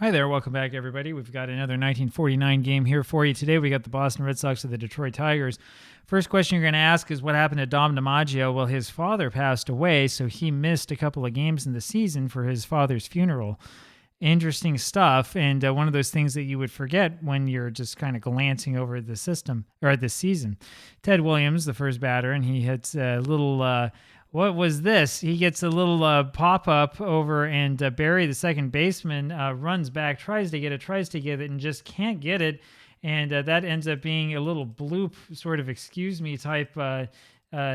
Hi there, welcome back everybody. We've got another 1949 game here for you today. We got the Boston Red Sox and the Detroit Tigers. First question you're going to ask is what happened to Dom DiMaggio? Well, his father passed away, so he missed a couple of games in the season for his father's funeral. Interesting stuff, and one of those things that you would forget when you're just kind of glancing over the system or this season. Ted Williams, the first batter, and he hits a little what was this? He gets a little pop-up over, and Barry, the second baseman, runs back, tries to get it, and just can't get it. And that ends up being a little bloop, sort of excuse me type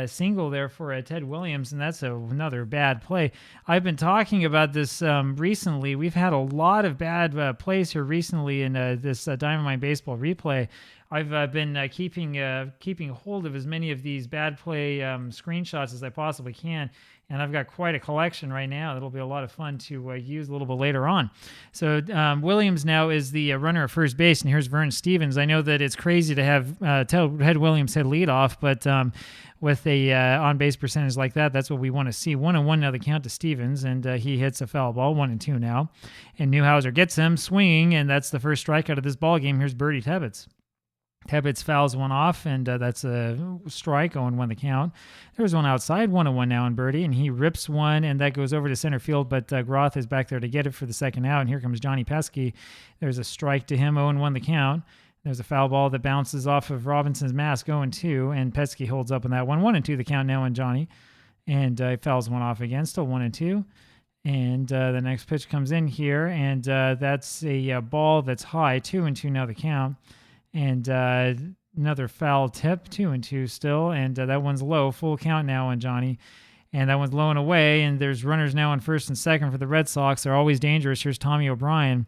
single there for Ted Williams, and that's another bad play. I've been talking about this recently. We've had a lot of bad plays here recently in this Diamond Mine Baseball replay. I've been keeping hold of as many of these bad play screenshots as I possibly can, and I've got quite a collection right now. That'll be a lot of fun to use a little bit later on. So Williams now is the runner at first base, and here's Vern Stevens. I know that it's crazy to have Ted Williams hit leadoff, but with a on-base percentage like that, that's what we want to see. 1-1 now the count to Stevens, and he hits a foul ball, 1-2 now. And Newhouser gets him swinging, and that's the first strikeout of this ball game. Here's Bertie Tebbetts. Tebbetts fouls one off, and that's a strike, 0-1 the count. There's one outside, 1-1 now on Bertie, and he rips one, and that goes over to center field, but Groth is back there to get it for the second out, and here comes Johnny Pesky. There's a strike to him, 0-1 the count. There's a foul ball that bounces off of Robinson's mask, 0-2, and Pesky holds up on that one. 1-2 the count now on Johnny, and he fouls one off again, still 1-2. And the next pitch comes in here, and that's a ball that's high, 2-2 now the count. And another foul tip, 2-2 still, and that one's low, full count now on Johnny. And that one's low and away, and there's runners now on first and second for the Red Sox. They're always dangerous. Here's Tommy O'Brien,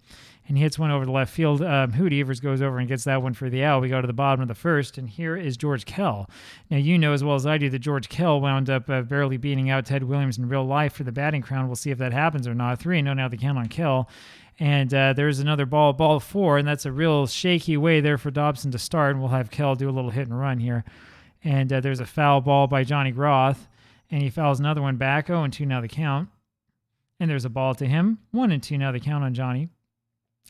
and he hits one over the left field. Hoot Evers goes over and gets that one for the out. We go to the bottom of the first, and here is George Kell. Now, you know as well as I do that George Kell wound up barely beating out Ted Williams in real life for the batting crown. We'll see if that happens or not. 3-0 now the count on Kell. And there's another ball 4, and that's a real shaky way there for Dobson to start. And we'll have Kell do a little hit and run here. And there's a foul ball by Johnny Groth, and he fouls another one back. 0-2 now the count. And there's a ball to him. 1-2 now the count on Johnny.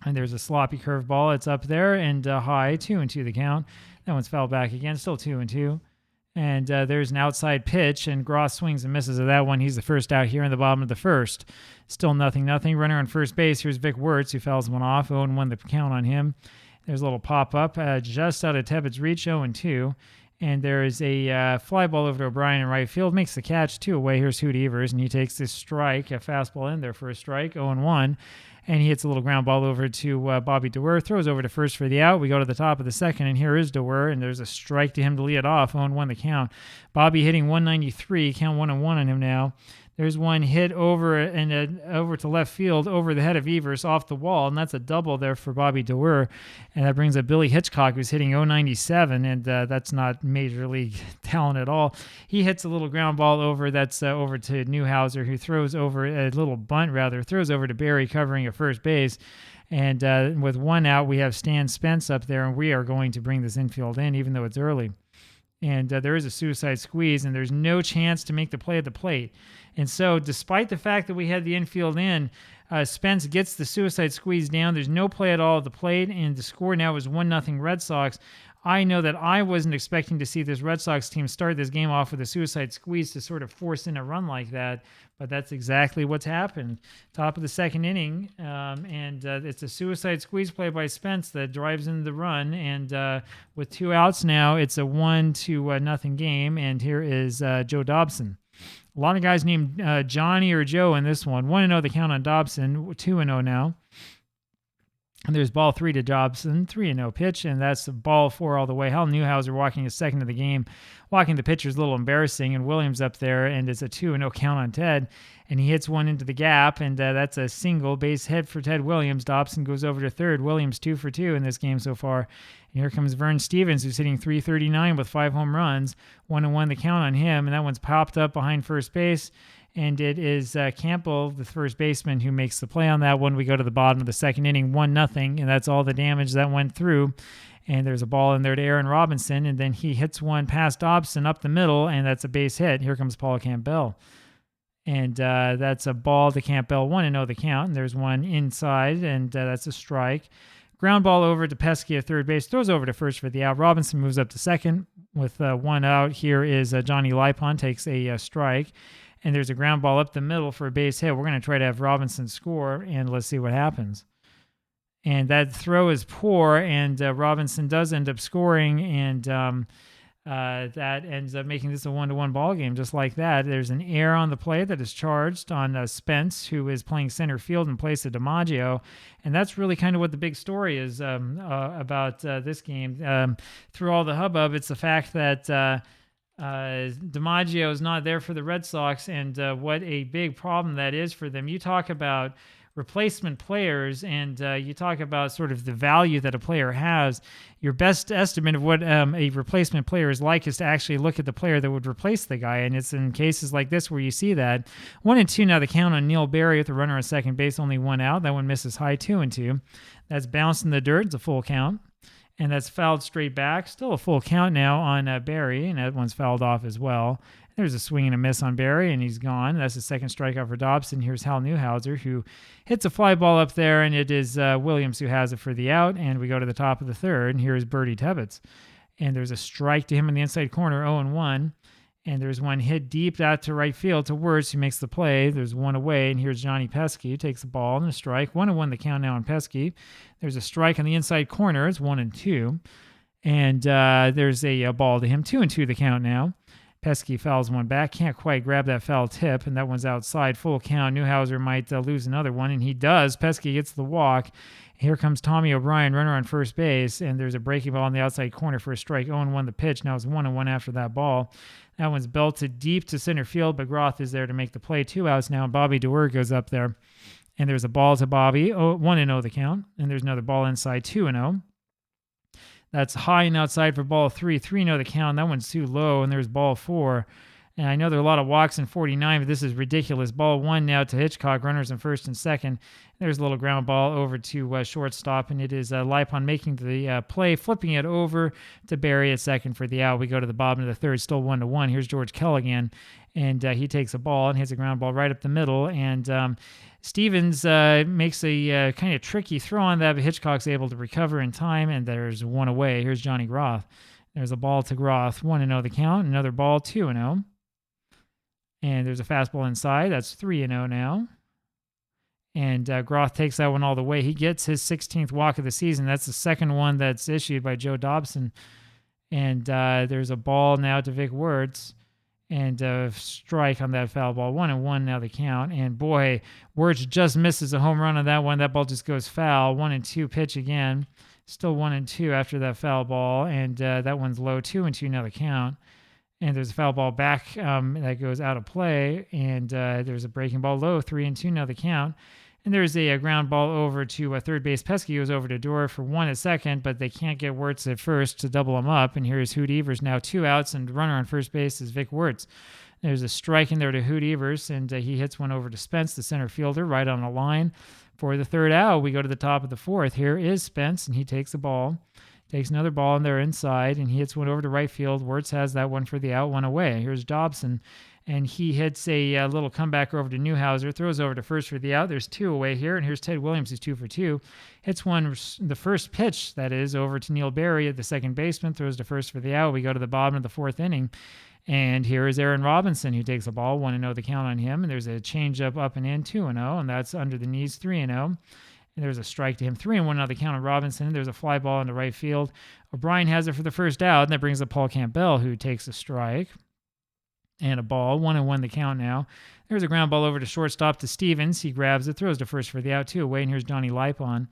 And there's a sloppy curveball. It's up there and high. 2-2 the count. That one's fouled back again. Still 2-2. And there's an outside pitch, and Groth swings and misses of that one. He's the first out here in the bottom of the first. Still 0-0. Runner on first base. Here's Vic Wirtz, who fouls one off. 0-1 the count on him. There's a little pop-up just out of Tebbett's reach, 0-2. And there is a fly ball over to O'Brien in right field. Makes the catch, 2 away. Here's Hoot Evers, and he takes this strike, a fastball in there for a strike, 0-1. And he hits a little ground ball over to Bobby DeWer, throws over to first for the out. We go to the top of the second, and here is DeWer, and there's a strike to him to lead it off, 0-1 the count. Bobby hitting 193, count 1-1 on him now. There's one hit over and over to left field over the head of Evers off the wall, and that's a double there for Bobby DeWer. And that brings up Billy Hitchcock, who's hitting 097, and that's not major league talent at all. He hits a little ground ball over that's over to Newhouser, who throws over a little bunt, throws over to Barry covering at first base. And with one out, we have Stan Spence up there, and we are going to bring this infield in, even though it's early. And there is a suicide squeeze, and there's no chance to make the play at the plate. And so despite the fact that we had the infield in, Spence gets the suicide squeeze down. There's no play at all at the plate, and the score now is 1-0 Red Sox. I know that I wasn't expecting to see this Red Sox team start this game off with a suicide squeeze to sort of force in a run like that, but that's exactly what's happened. Top of the second inning, and it's a suicide squeeze play by Spence that drives in the run, and with 2 outs now, it's a 1-0 game, and here is Joe Dobson. A lot of guys named Johnny or Joe in this one. 1-0 the count on Dobson, 2-0 now. And there's ball 3 to Dobson, 3-0 pitch, and that's ball 4 all the way. Hal Newhouser walking a second of the game. Walking the pitcher is a little embarrassing, and Williams up there, and it's a 2-0 count on Ted. And he hits one into the gap, and that's a single base hit for Ted Williams. Dobson goes over to third. Williams 2 for 2 in this game so far. And here comes Vern Stevens, who's hitting .339 with 5 home runs. 1-1 the count on him, and that one's popped up behind first base. And it is Campbell, the first baseman, who makes the play on that one. We go to the bottom of the second inning, 1-0, and that's all the damage that went through. And there's a ball in there to Aaron Robinson, and then he hits one past Dobson up the middle, and that's a base hit. Here comes Paul Campbell. And that's a ball to Campbell, 1-0 the count. And there's one inside, and that's a strike. Ground ball over to Pesky at third base, throws over to first for the out. Robinson moves up to second with one out. Here is Johnny Lipon, takes a strike. And there's a ground ball up the middle for a base hit. We're going to try to have Robinson score, and let's see what happens. And that throw is poor, and Robinson does end up scoring, and that ends up making this a 1-1 ball game. Just like that, there's an error on the play that is charged on Spence, who is playing center field in place of DiMaggio, and that's really kind of what the big story is about this game. Through all the hubbub, it's the fact that DiMaggio is not there for the Red Sox, and what a big problem that is for them. You talk about replacement players, and you talk about sort of the value that a player has. Your best estimate of what a replacement player is like is to actually look at the player that would replace the guy, and it's in cases like this where you see that. 1-2 now the count on Neil Berry with the runner on second base, only one out. That one misses high, 2-2. That's bounced in the dirt. It's a full count, and that's fouled straight back. Still a full count now on Berry, and that one's fouled off as well. There's a swing and a miss on Berry, and he's gone. That's the second strikeout for Dobson. Here's Hal Newhouser, who hits a fly ball up there, and it is Williams who has it for the out, and we go to the top of the third, and here's Bertie Tebbetts. And there's a strike to him in the inside corner, 0-1, and there's one hit deep out to right field to Wirtz, who makes the play. There's one away, and here's Johnny Pesky, who takes the ball and a strike. 1-1 the count now on Pesky. There's a strike on the inside corner. It's 1-2, and there's a ball to him, 2-2 the count now. Pesky fouls one back, can't quite grab that foul tip, and that one's outside. Full count. Newhouser might lose another one, and he does. Pesky gets the walk. Here comes Tommy O'Brien, runner on first base, and there's a breaking ball in the outside corner for a strike. 0-1 the pitch. Now it's 1-1 after that ball. That one's belted deep to center field, but Groth is there to make the play. 2 outs now, and Bobby DeWer goes up there, and there's a ball to Bobby. 1-0 the count, and there's another ball inside, 2-0. That's high and outside for ball 3. 3-0 the count. That one's too low, and there's ball 4. And I know there are a lot of walks in 49, but this is ridiculous. Ball 1 now to Hitchcock, runners in first and second. There's a little ground ball over to shortstop, and it is Lipon making the play, flipping it over to Berry at second for the out. We go to the bottom of the third, still 1-1. Here's George Kelligan, and he takes a ball and hits a ground ball right up the middle, and Stevens makes a kind of tricky throw on that, but Hitchcock's able to recover in time, and there's one away. Here's Johnny Groth. There's a ball to Groth, 1-0 the count. Another ball, 2-0. And there's a fastball inside. That's 3-0 now. And Groth takes that one all the way. He gets his 16th walk of the season. That's the second one that's issued by Joe Dobson. And there's a ball now to Vic Wirtz. And strike on that foul ball. 1-1 now the count. And boy, Wirtz just misses a home run on that one. That ball just goes foul. 1-2 pitch again. Still 1-2 after that foul ball. And that one's low. 2-2 now the count. And there's a foul ball back that goes out of play. And there's a breaking ball low. 3-2 now the count. And there's a ground ball over to third base. Pesky goes over to Dorr for 1 at second, but they can't get Wirtz at first to double him up. And here's Hoot Evers now 2 outs, and runner on first base is Vic Wirtz. There's a strike in there to Hoot Evers, and he hits one over to Spence, the center fielder, right on the line. For the third out, we go to the top of the fourth. Here is Spence, and he takes the ball. Takes another ball in there inside, and he hits one over to right field. Wirtz has that one for the out, one away. Here's Dobson, and he hits a little comeback over to Newhouser, throws over to first for the out. There's 2 away here, and here's Ted Williams, who's 2 for 2. Hits one, the first pitch, that is, over to Neil Berry at the second baseman, throws to first for the out. We go to the bottom of the fourth inning, and here is Aaron Robinson, who takes the ball, 1-0 the count on him, and there's a changeup up and in, 2-0, and that's under the knees, 3-0. And there's a strike to him, 3-1 on the count of Robinson. There's a fly ball into right field. O'Brien has it for the first out, and that brings up Paul Campbell, who takes a strike. And a ball, 1-1 the count now. There's a ground ball over to shortstop to Stevens. He grabs it, throws to first for the out, 2 away, and here's Johnny Lipon.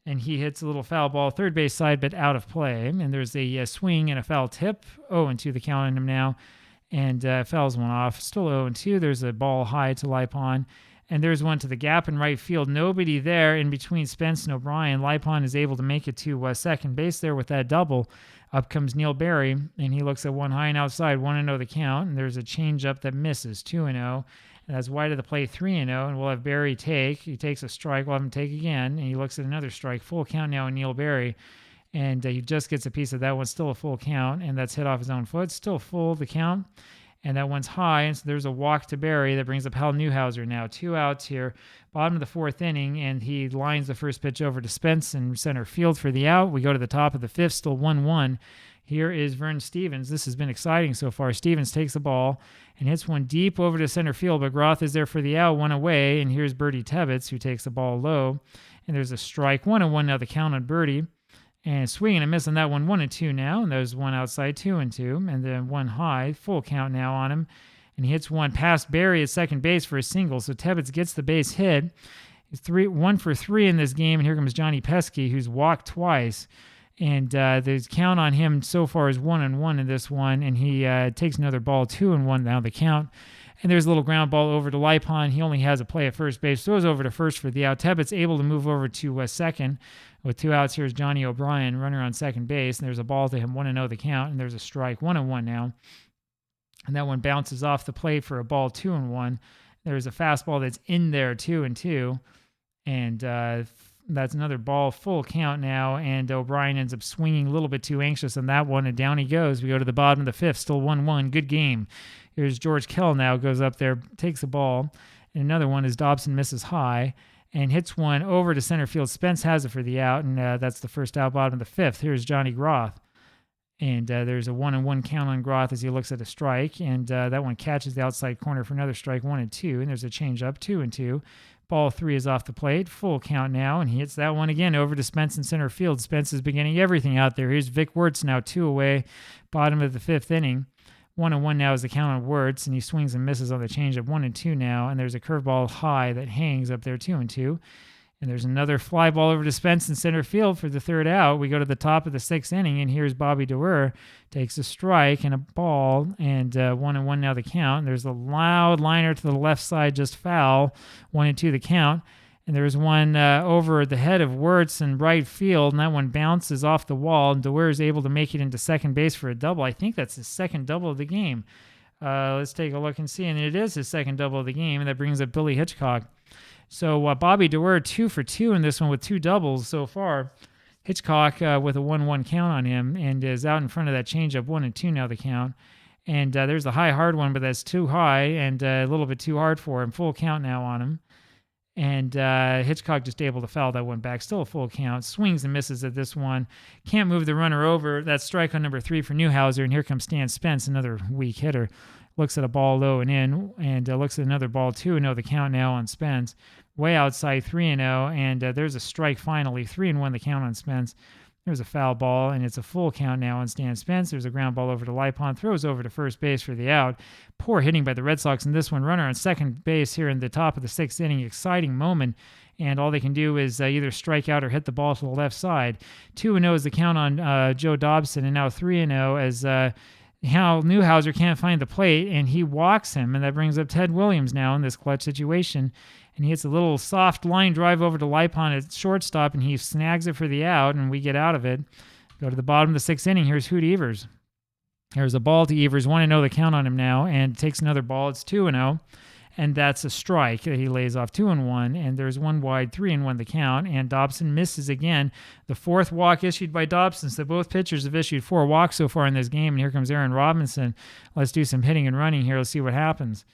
And he hits a little foul ball, third base side, but out of play. And there's a swing and a foul tip, 0-2 the count on him now. And fouls one off, still 0-2. There's a ball high to Lipon. And there's one to the gap in right field. Nobody there in between Spence and O'Brien. Lipon is able to make it to second base there with that double. Up comes Neil Berry, and he looks at one high and outside, 1-0 the count. And there's a changeup that misses, 2-0. And that's wide of the plate, 3-0. And we'll have Berry take. He takes a strike. We'll have him take again. And he looks at another strike. Full count now on Neil Berry. And he just gets a piece of that one. Still a full count. And that's hit off his own foot. Still full the count. and that one's high, and so there's a walk to Barry that brings up Hal Newhouser now. 2 outs here, bottom of the 4th inning, and he lines the first pitch over to Spence in center field for the out. We go to the top of the 5th, still 1-1. Here is Vern Stevens. This has been exciting so far. Stevens takes the ball and hits one deep over to center field, but Groth is there for the out, 1 away, and here's Bertie Tebbetts, who takes the ball low, and there's a strike. 1-1 now, the count on Bertie. And swing and a miss on that one, 1-2 now. And there's one outside, 2-2. And then one high, full count now on him. And he hits one past Barry at second base for a single. So Tebbetts gets the base hit. He's 1 for 3 in this game. And here comes Johnny Pesky, who's walked twice. And the count on him so far is 1-1 in this one. And he takes another ball, 2-1 now, the count. And there's a little ground ball over to Lipon. He only has a play at first base. Throws over to first for the out. Tebbetts able to move over to second. With 2 outs, here's Johnny O'Brien, runner on second base. And there's a ball to him, 1-0 the count. And there's a strike, 1-1 now. And that one bounces off the plate for a ball, 2-1. There's a fastball that's in there, 2-2. And that's another ball, full count now. And O'Brien ends up swinging a little bit too anxious on that one. And down he goes. We go to the bottom of the 5th, still 1-1. Good game. Here's George Kell now, goes up there, takes the ball. And another one is Dobson misses high and hits one over to center field. Spence has it for the out, and that's the first out, bottom of the 5th. Here's Johnny Groth. And there's a 1-1 count on Groth as he looks at a strike. And that one catches the outside corner for another strike, 1-2. And there's a changeup, 2-2. Ball 3 is off the plate, full count now. And he hits that one again over to Spence in center field. Spence is beginning everything out there. Here's Vic Wirtz now, 2 away, bottom of the 5th inning. 1-1 now is the count on Wirtz, and he swings and misses on the changeup, 1-2 now. And there's a curveball high that hangs up there, 2-2. And there's another fly ball over to Spence in center field for the 3rd out. We go to the top of the 6th inning, and here's Bobby Dewar. Takes a strike and a ball, and 1-1 now the count. And there's a loud liner to the left side, just foul, 1-2 the count. And there's one over the head of Wirtz in right field, and that one bounces off the wall, and Dewar is able to make it into second base for a double. I think that's his second double of the game. Let's take a look and see, and it is his second double of the game, and that brings up Billy Hitchcock. So Bobby Dewar 2 for 2 in this one with 2 doubles so far. Hitchcock with a 1-1 count on him, and is out in front of that changeup, 1-2 now the count. And there's the high hard one, but that's too high and a little bit too hard for him. Full count now on him. And Hitchcock just able to foul that one back. Still a full count. Swings and misses at this one. Can't move the runner over. That's strike on number 3 for Newhouser. And here comes Stan Spence, another weak hitter. Looks at a ball low and in, and looks at another ball, 2-0 the count now on Spence. Way outside, 3-0, and there's a strike finally. 3-1 the count on Spence. There's a foul ball, and it's a full count now on Stan Spence. There's a ground ball over to Lipon. Throws over to first base for the out. Poor hitting by the Red Sox in this one. Runner on second base here in the top of the 6th inning. Exciting moment. And all they can do is either strike out or hit the ball to the left side. 2-0 is the count on Joe Dobson. And now 3-0 as Hal Newhouser can't find the plate, and he walks him. And that brings up Ted Williams now in this clutch situation. And he hits a little soft line drive over to Lipon at shortstop, and he snags it for the out, and we get out of it. Go to the bottom of the 6th inning. Here's Hoot Evers. There's a ball to Evers. 1-0 the count on him now, and takes another ball. It's 2-0, and that's a strike that he lays off, 2-1, and there's one wide, 3-1 the count, and Dobson misses again. The 4th walk issued by Dobson, so both pitchers have issued 4 walks so far in this game, and here comes Aaron Robinson. Let's do some hitting and running here. Let's see what happens.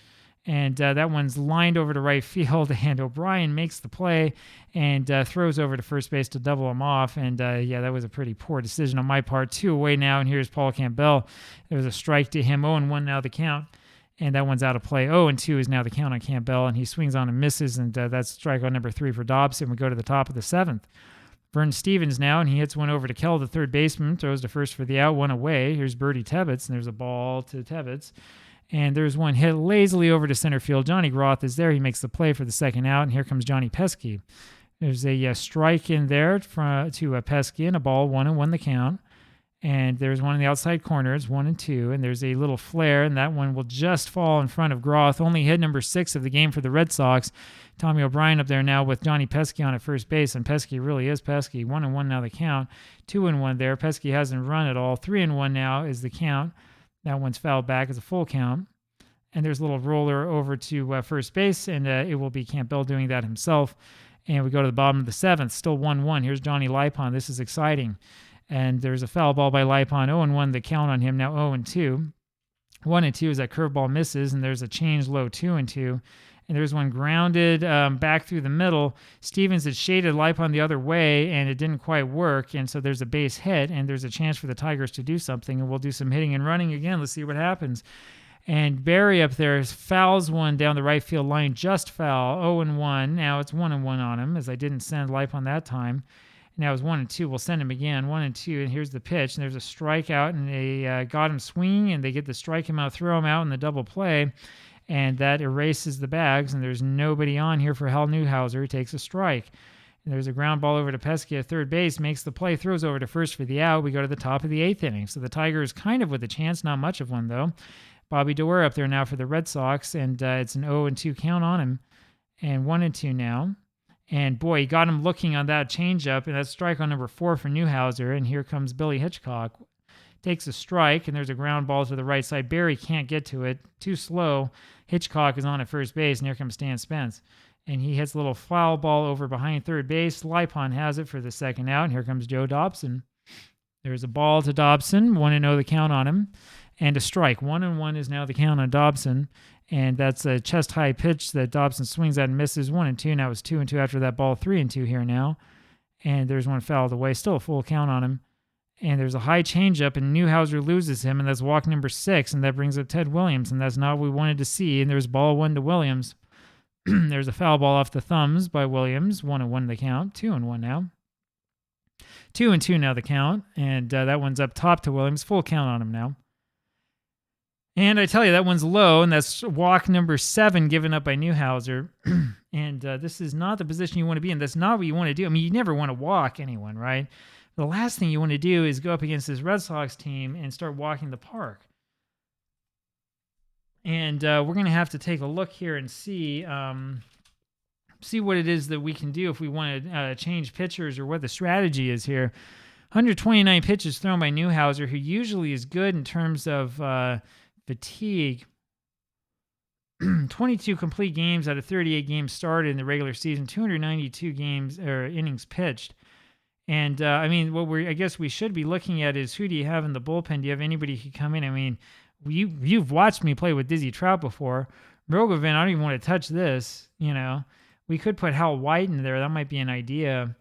And that one's lined over to right field, and O'Brien makes the play and throws over to first base to double him off. And, that was a pretty poor decision on my part. 2 away now, and here's Paul Campbell. There was a strike to him, 0-1 now the count, and that one's out of play. 0-2 is now the count on Campbell, and he swings on and misses, and that's strikeout number 3 for Dobson. We go to the top of the 7th. Vern Stevens now, and he hits one over to Kell, the third baseman, throws to first for the out, 1 away. Here's Bertie Tebbetts, and there's a ball to Tebbetts. And there's one hit lazily over to center field. Johnny Groth is there. He makes the play for the 2nd out, and here comes Johnny Pesky. There's a strike in there to Pesky, and a ball, 1-1 the count. And there's one in the outside corner. It's 1-2, and there's a little flare, and that one will just fall in front of Groth. Only hit number 6 of the game for the Red Sox. Tommy O'Brien up there now with Johnny Pesky on at first base, and Pesky really is Pesky. 1-1 now the count. 2-1 there. Pesky hasn't run at all. 3-1 now is the count. That one's fouled back. It's a full count. And there's a little roller over to first base, and it will be Campbell doing that himself. And we go to the bottom of the 7th, still 1-1. Here's Johnny Lipon. This is exciting. And there's a foul ball by Lipon. 0-1 the count on him, now 0-2. 1-2 as that curveball misses, and there's a change low 2-2. And there's one grounded back through the middle. Stevens had shaded Lipon the other way, and it didn't quite work. And so there's a base hit, and there's a chance for the Tigers to do something. And we'll do some hitting and running again. Let's see what happens. And Barry up there fouls one down the right field line, just foul, 0-1. Now it's 1-1 on him, as I didn't send Lipon that time. Now it's 1-2. We'll send him again, 1-2. And here's the pitch. And there's a strikeout, and they got him swinging, and they get to strike him out, throw him out in the double play. And that erases the bags, and there's nobody on here for Hal Newhouser. He takes a strike. And there's a ground ball over to Pesky at third base, makes the play, throws over to first for the out. We go to the top of the 8th inning. So the Tigers kind of with a chance, not much of one though. Bobby Doerr up there now for the Red Sox, and it's an 0-2 count on him, and 1-2 now. And boy, he got him looking on that changeup, and that's strike on number 4 for Newhouser. And here comes Billy Hitchcock. Takes a strike, and there's a ground ball to the right side. Barry can't get to it. Too slow. Hitchcock is on at first base, and here comes Stan Spence. And he hits a little foul ball over behind third base. Lipon has it for the second out, and here comes Joe Dobson. There's a ball to Dobson, 1-0 the count on him, and a strike. 1-1 is now the count on Dobson, and that's a chest-high pitch that Dobson swings at and misses. 1-2, now it's 2-2 after that ball, 3-2 here now. And there's one fouled away, still a full count on him. And there's a high changeup, and Newhouser loses him, and that's walk number 6, and that brings up Ted Williams, and that's not what we wanted to see. And there's ball 1 to Williams. There's a foul ball off the thumbs by Williams, 1-1 the count, 2-1 now. 2-2 now the count, and that one's up top to Williams, full count on him now. And I tell you, that one's low, and that's walk number 7 given up by Newhouser. And this is not the position you want to be in. That's not what you want to do. I mean, you never want to walk anyone, right? The last thing you want to do is go up against this Red Sox team and start walking the park. And we're going to have to take a look here and see what it is that we can do if we want to change pitchers or what the strategy is here. 129 pitches thrown by Newhouser, who usually is good in terms of fatigue. 22 complete games out of 38 games started in the regular season, 292 innings pitched. And I mean, I guess we should be looking at is who do you have in the bullpen? Do you have anybody who can come in? I mean, you've watched me play with Dizzy Trout before. Rogovin, I don't even want to touch this. You know, we could put Hal White in there. That might be an idea.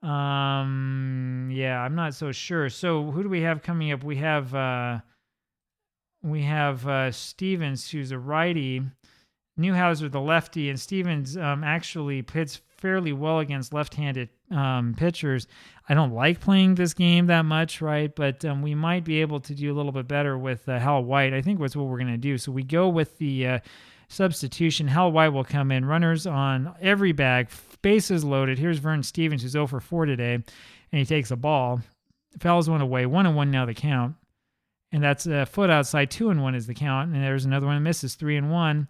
Yeah, I'm not so sure. So who do we have coming up? We have Stevens, who's a righty. Newhouser, the lefty, and Stevens actually hits fairly well against left-handed pitchers. I don't like playing this game that much, right? But we might be able to do a little bit better with Hal White. I think that's what we're going to do. So we go with the substitution. Hal White will come in. Runners on every bag. Bases loaded. Here's Vern Stevens, who's 0 for 4 today, and he takes a ball. Fouls one away. 1-1 now the count. And that's a foot outside. 2-1 is the count. And there's another one that misses, 3-1.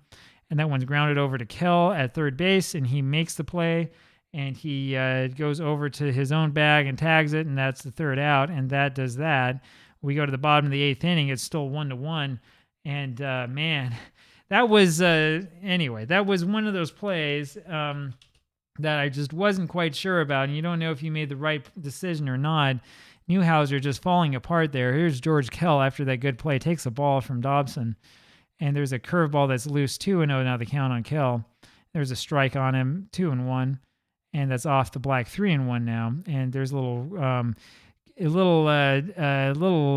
And that one's grounded over to Kell at third base, and he makes the play, and he goes over to his own bag and tags it, and that's the third out, and that does that. We go to the bottom of the 8th inning. It's still 1-1, and man, that was anyway. That was one of those plays that I just wasn't quite sure about, and you don't know if you made the right decision or not. Newhouser just falling apart there. Here's George Kell after that good play, takes a ball from Dobson. And there's a curveball that's loose, 2-0 now the count on Kell. There's a strike on him, 2-1, and that's off the black, 3-1 now. And there's a little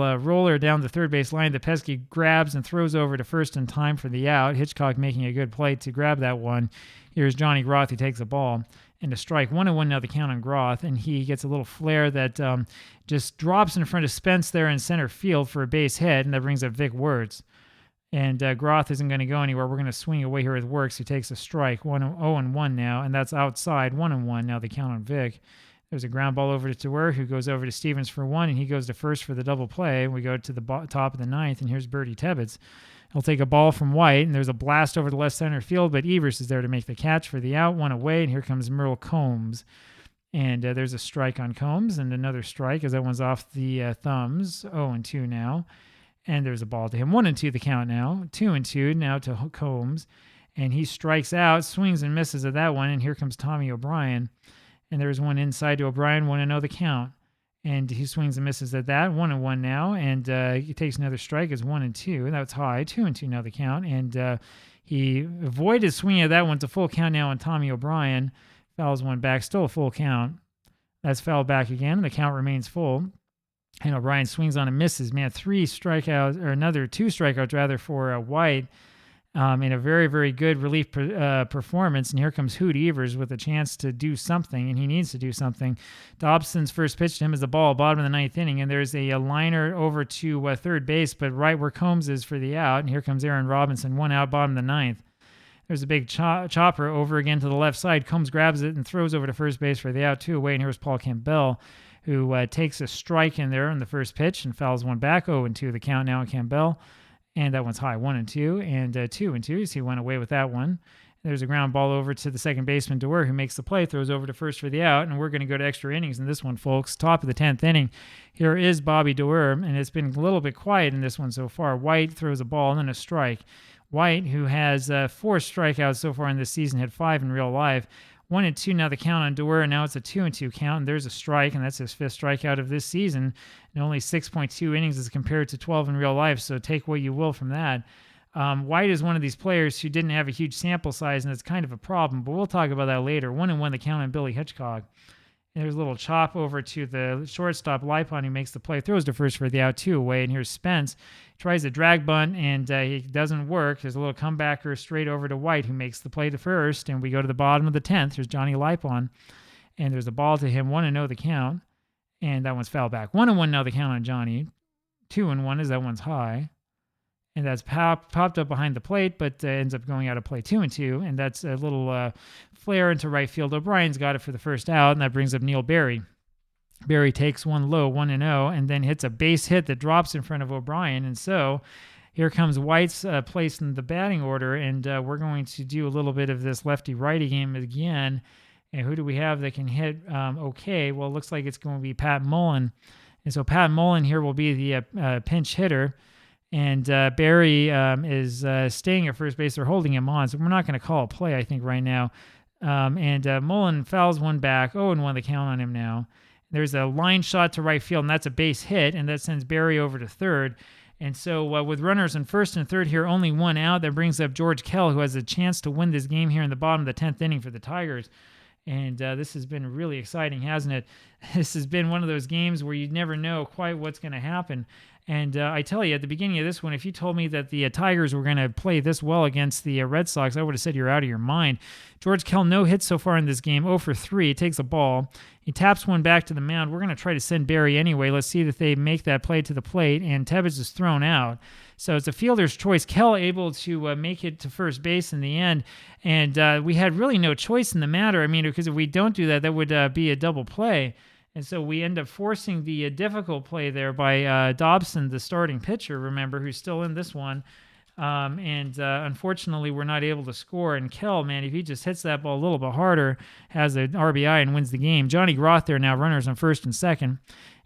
roller down the third base line that Pesky grabs and throws over to first in time for the out. Hitchcock making a good play to grab that one. Here's Johnny Groth, who takes the ball, and a strike, 1-1 now the count on Groth, and he gets a little flare that just drops in front of Spence there in center field for a base hit, and that brings up Vic Wertz. And Groth isn't going to go anywhere. We're going to swing away here with Works, who takes a strike. 0-1 now, and that's outside. 1-1 now the count on Vic. There's a ground ball over to Tour, who goes over to Stevens for 1, and he goes to first for the double play. We go to the top of the 9th, and here's Bertie Tebbets. He'll take a ball from White, and there's a blast over the left center field, but Evers is there to make the catch for the out. 1 away, and here comes Merle Combs. And there's a strike on Combs, and another strike as that one's off the thumbs. 0-2 now. And there's a ball to him. 1-2 the count now. 2-2 now to Combs. And he strikes out, swings and misses at that one. And here comes Tommy O'Brien. And there's one inside to O'Brien, 1-0 the count. and he swings and misses at that. 1-1 now, and he takes another strike. It's 1-2, and that's high. 2-2 now the count, and he avoided swinging at that one. It's a full count now on Tommy O'Brien. Fouls one back, still a full count. That's fouled back again. The count remains full. And O'Brien swings on and misses. Man, two strikeouts rather for White in a very, very good relief performance. And here comes Hoot Evers with a chance to do something, and he needs to do something. Dobson's first pitch to him is the ball, bottom of the ninth inning, and there's a liner over to third base, but right where Combs is for the out. And here comes Aaron Robinson, one out, bottom of the ninth. There's a big chopper over again to the left side. Combs grabs it and throws over to first base for the out, 2 away. And here's Paul Campbell, who takes a strike in there on the first pitch and fouls one back. 0-2 the count now on Campbell. And that one's high, 1-2 and 2-2. So he went away with that one. There's a ground ball over to the second baseman, Dewar, who makes the play, throws over to first for the out. And we're going to go to extra innings in this one, folks. Top of the 10th inning. Here is Bobby Dewar, and it's been a little bit quiet in this one so far. White throws a ball and then a strike. White, who has 4 strikeouts so far in this season, had 5 in real life. 1-2 now the count on Dewar, and now it's a 2-2 count, and there's a strike, and that's his 5th strikeout of this season, and only 6.2 innings as compared to 12 in real life, so take what you will from that. White is one of these players who didn't have a huge sample size, and it's kind of a problem, but we'll talk about that later. 1-1 the count on Billy Hitchcock. And there's a little chop over to the shortstop, Lipon, who makes the play, throws to first for the out, 2 away. And here's Spence, tries a drag bunt, and it doesn't work. There's a little comebacker straight over to White, who makes the play to first. And we go to the bottom of the 10th. There's Johnny Lipon, and there's a ball to him, 1-0 the count. And that one's fouled back. 1-1 now the count on Johnny. 2-1 as that one's high. And that's popped up behind the plate, but ends up going out of play, 2-2. And that's a little flare into right field. O'Brien's got it for the first out, and that brings up Neil Berry. Berry takes one low, 1-0, and then hits a base hit that drops in front of O'Brien. And so here comes White's place in the batting order, and we're going to do a little bit of this lefty-righty game again. And who do we have that can hit okay? Well, it looks like it's going to be Pat Mullen. And so Pat Mullen here will be the pinch hitter. And Barry is staying at first base. They're holding him on, so we're not going to call a play, I think, right now. And Mullen fouls one back. 0-1 the count on him now. There's a line shot to right field, and that's a base hit, and that sends Barry over to third. And so with runners in first and third here, only one out, that brings up George Kell, who has a chance to win this game here in the bottom of the 10th inning for the Tigers. And this has been really exciting, hasn't it? This has been one of those games where you never know quite what's going to happen. And I tell you, at the beginning of this one, if you told me that the Tigers were going to play this well against the Red Sox, I would have said you're out of your mind. George Kell, no hits so far in this game, 0 for 3. He takes a ball. He taps one back to the mound. We're going to try to send Barry anyway. Let's see that they make that play to the plate, and Tebbets is thrown out. So it's a fielder's choice. Kell able to make it to first base in the end, and we had really no choice in the matter. I mean, because if we don't do that, that would be a double play. And so we end up forcing the difficult play there by Dobson, the starting pitcher, remember, who's still in this one. Unfortunately, we're not able to score. And Kell, man, if he just hits that ball a little bit harder, has an RBI and wins the game. Johnny Groth there now, runners on first and second.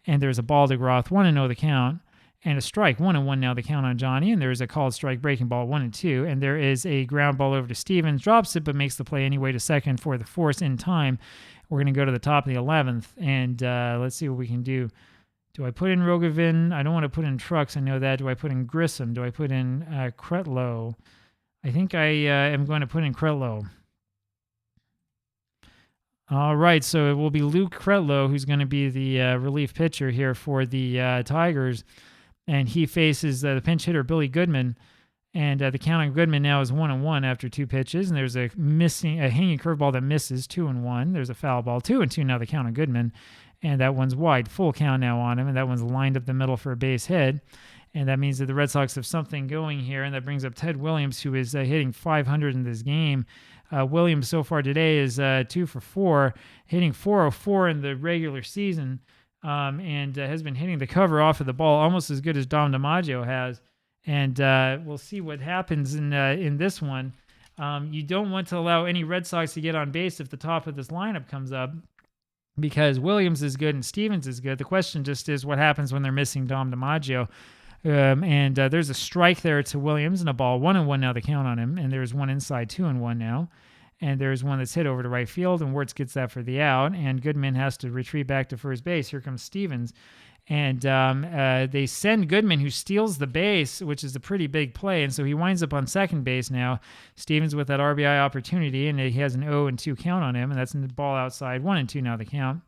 And there's a ball to Groth, 1-0 the count. And a strike, 1-1 now the count on Johnny. And there's a called strike breaking ball, 1-2. And there is a ground ball over to Stevens, drops it, but makes the play anyway to second for the force in time. We're going to go to the top of the 11th, and let's see what we can do. Do I put in Rogovin? I don't want to put in Trucks. I know that. Do I put in Grissom? Do I put in Kretlow? I think I am going to put in Kretlow. All right, so it will be Luke Kretlow, who's going to be the relief pitcher here for the Tigers, and he faces the pinch hitter, Billy Goodman. And the count on Goodman now is 1-1 after 2 pitches. And there's a hanging curveball that misses, 2-1. There's a foul ball, 2-2 now the count on Goodman. And that one's wide, full count now on him. And that one's lined up the middle for a base hit. And that means that the Red Sox have something going here. And that brings up Ted Williams, who is hitting .500 in this game. Williams so far today is 2 for 4, hitting .404 in the regular season. And has been hitting the cover off of the ball almost as good as Dom DiMaggio has. And we'll see what happens in this one. You don't want to allow any Red Sox to get on base if the top of this lineup comes up, because Williams is good and Stevens is good. The question just is what happens when they're missing Dom DiMaggio. There's a strike there to Williams and a ball, 1-1 now the count on him. And there's one inside, 2-1 now. And there's one that's hit over to right field, and Wirtz gets that for the out, and Goodman has to retreat back to first base. Here comes Stevens. And they send Goodman, who steals the base, which is a pretty big play. And so he winds up on second base now. Stevens with that RBI opportunity, and he has an 0-2 count on him, and that's in the ball outside. 1-2 now the count.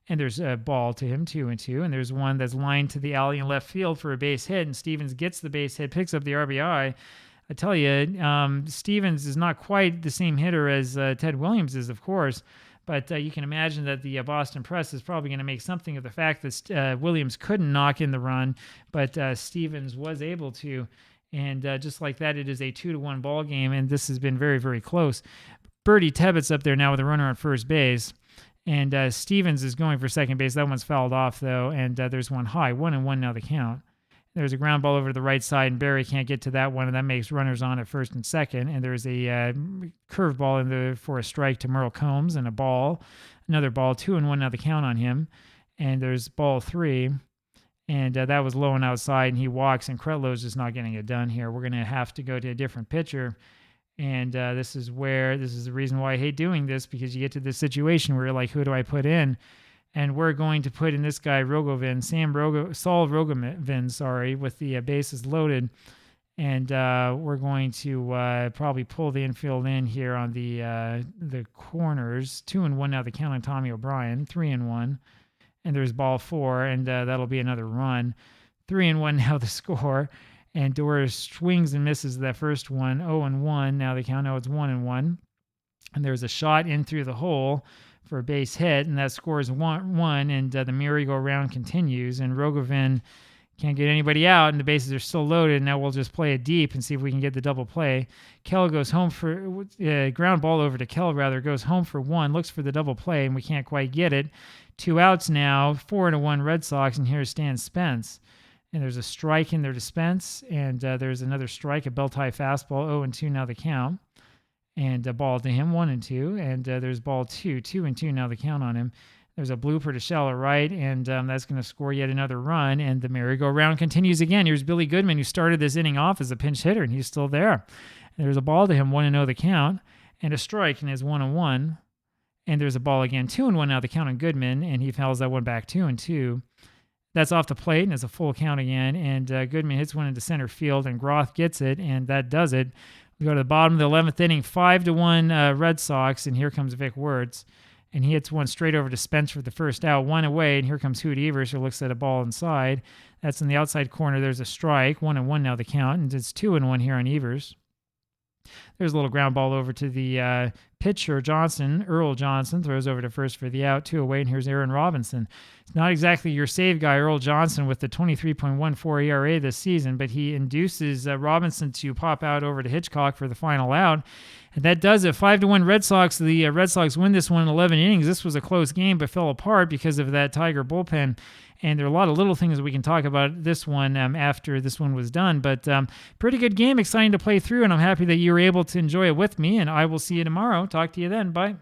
And there's a ball to him, 2-2. And there's one that's lined to the alley in left field for a base hit, and Stevens gets the base hit, picks up the RBI. I tell you, Stevens is not quite the same hitter as Ted Williams is, of course. But you can imagine that the Boston Press is probably going to make something of the fact that Williams couldn't knock in the run, but Stevens was able to. And just like that, it is a 2-1 ball game, and this has been very, very close. Bertie Tebbet's up there now with a runner on first base, and Stevens is going for second base. That one's fouled off, though, and there's one high. 1-1 now the count. There's a ground ball over to the right side, and Barry can't get to that one, and that makes runners on at first and second. And there's a curveball in there for a strike to Merle Combs, and a ball, another ball, 2-1 now the count on him. And there's ball 3, and that was low and outside, and he walks, and Kretlow's just not getting it done here. We're going to have to go to a different pitcher. And this is the reason why I hate doing this, because you get to this situation where you're like, who do I put in? And we're going to put in this guy, Rogovin, Saul Rogovin, with the bases loaded. And we're going to probably pull the infield in here on the corners. 2-1 now the count on Tommy O'Brien. 3-1. And there's ball 4, and that'll be another run. 3-1 now the score. And Doris swings and misses that first one. 0-1 now the count. No, it's 1-1. And there's a shot in through the hole for a base hit, and that scores 1-1, and the merry-go-round continues, and Rogovin can't get anybody out, and the bases are still loaded. Now we'll just play it deep and see if we can get the double play. Kell goes home for ground ball over to Kell, goes home for 1, looks for the double play, and we can't quite get it. 2 outs now, 4-1 Red Sox, and here's Stan Spence. And there's a strike in there to Spence, and there's another strike, a belt-high fastball, 0-2 now the count. And a ball to him, 1-2, and there's ball 2, 2-2 now the count on him. There's a blooper to shallow right, and that's going to score yet another run, and the merry-go-round continues again. Here's Billy Goodman, who started this inning off as a pinch hitter, and he's still there. And there's a ball to him, 1-0 the count, and a strike, and it's 1-1. And there's a ball again, 2-1 now the count on Goodman, and he fouls that one back, 2-2. That's off the plate, and it's a full count again, and Goodman hits one into center field, and Groth gets it, and that does it. We go to the bottom of the 11th inning, 5-1 Red Sox, and here comes Vic Wirtz, and he hits one straight over to Spence for the first out, 1 away, and here comes Hoot Evers, who looks at a ball inside. That's in the outside corner. There's a strike, 1-1 now the count, and it's 2-1 here on Evers. There's a little ground ball over to the pitcher, Earl Johnson, throws over to first for the out, 2 away, and here's Aaron Robinson. It's not exactly your save guy, Earl Johnson, with the 23.14 ERA this season, but he induces Robinson to pop out over to Hitchcock for the final out, and that does it. 5-1 Red Sox. The Red Sox win this one in 11 innings. This was a close game, but fell apart because of that Tiger bullpen. And there are a lot of little things that we can talk about this one after this one was done. But pretty good game, exciting to play through, and I'm happy that you were able to enjoy it with me, and I will see you tomorrow. Talk to you then. Bye.